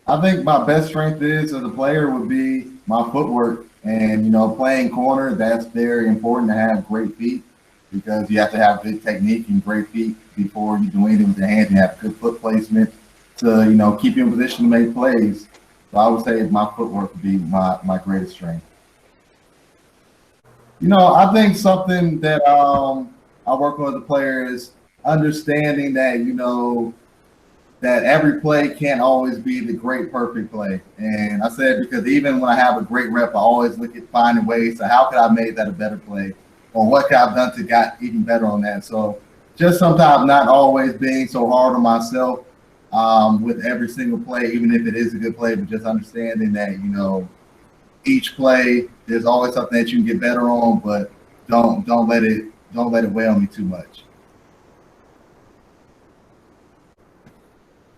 I think my best strength is as a player would be my footwork. And, playing corner, that's very important to have great feet because you have to have good technique and great feet before you do anything with your hands. You have good foot placement to, keep you in position to make plays. So I would say my footwork would be my greatest strength. I think something that I work on as a player is understanding that, that every play can't always be the great perfect play. And I said because even when I have a great rep, I always look at finding ways to how could I make that a better play, or what could I've done to got even better on that. So just sometimes not always being so hard on myself with every single play, even if it is a good play, but just understanding that each play there's always something that you can get better on, but don't let it weigh on me too much.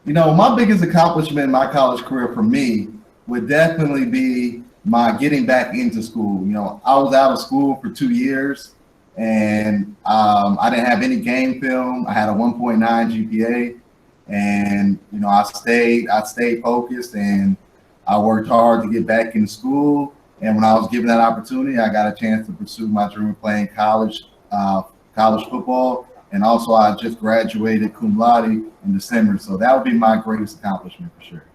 My biggest accomplishment in my college career for me would definitely be my getting back into school. I was out of school for 2 years and I didn't have any game film. I had a 1.9 GPA and, I stayed focused and I worked hard to get back into school. And when I was given that opportunity, I got a chance to pursue my dream of playing college football. And also, I just graduated cum laude in December. So that would be my greatest accomplishment for sure.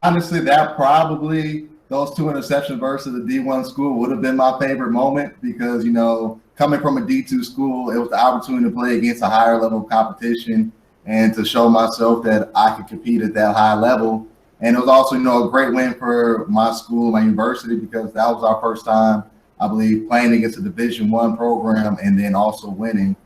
Honestly, that probably those two interceptions versus the D1 school would have been my favorite moment because, coming from a D2 school, it was the opportunity to play against a higher level of competition and to show myself that I could compete at that high level. And it was also, a great win for my school, my university, because that was our first time, I believe, playing against a Division I program and then also winning.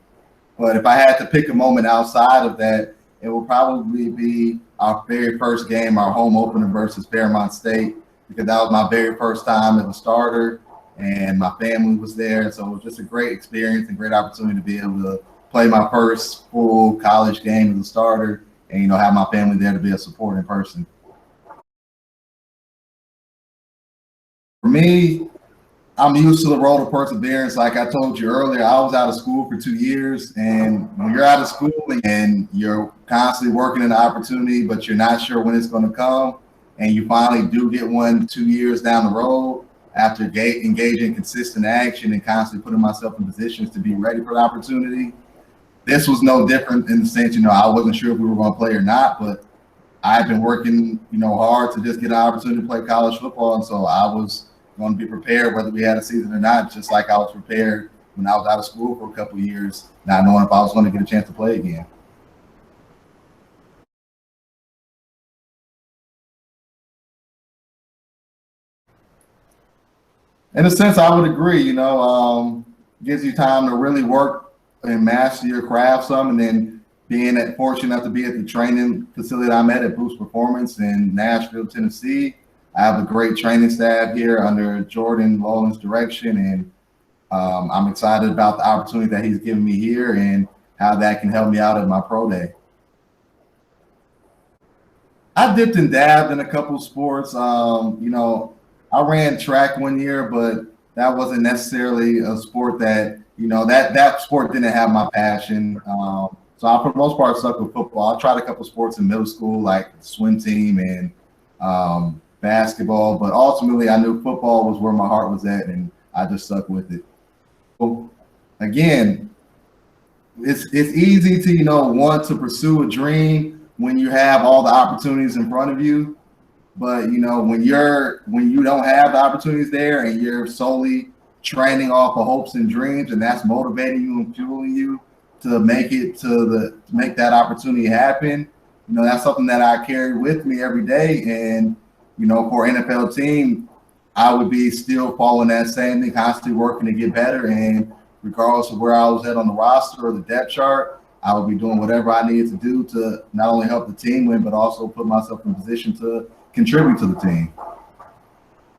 But if I had to pick a moment outside of that, it would probably be our very first game, our home opener versus Fairmont State, because that was my very first time as a starter, and my family was there. So it was just a great experience and great opportunity to be able to play my first full college game as a starter and, have my family there to be a supporting person. For me, I'm used to the road of perseverance. Like I told you earlier, I was out of school for 2 years. And when you're out of school and you're constantly working an opportunity, but you're not sure when it's going to come, and you finally do get one 2 years down the road after engaging in consistent action and constantly putting myself in positions to be ready for the opportunity, this was no different in the sense, I wasn't sure if we were going to play or not, but I've been working, hard to just get an opportunity to play college football. And so I was going to be prepared whether we had a season or not, just like I was prepared when I was out of school for a couple of years, not knowing if I was going to get a chance to play again. In a sense, I would agree, gives you time to really work and master your craft some, and then being fortunate enough to be at the training facility I'm at Boost Performance in Nashville, Tennessee. I have a great training staff here under Jordan Lolan's direction, and I'm excited about the opportunity that he's given me here and how that can help me out at my pro day. I dipped and dabbed in a couple of sports. I ran track 1 year, but that wasn't necessarily a sport that, that sport didn't have my passion. So I, for the most part, stuck with football. I tried a couple of sports in middle school, like swim team and basketball, but ultimately I knew football was where my heart was at, and I just stuck with it. So again, it's easy to want to pursue a dream when you have all the opportunities in front of you, but when you don't have the opportunities there and you're solely training off of hopes and dreams, and that's motivating you and fueling you to make that opportunity happen. That's something that I carry with me every day. And for an NFL team, I would be still following that same thing, constantly working to get better. And regardless of where I was at on the roster or the depth chart, I would be doing whatever I needed to do to not only help the team win, but also put myself in position to contribute to the team.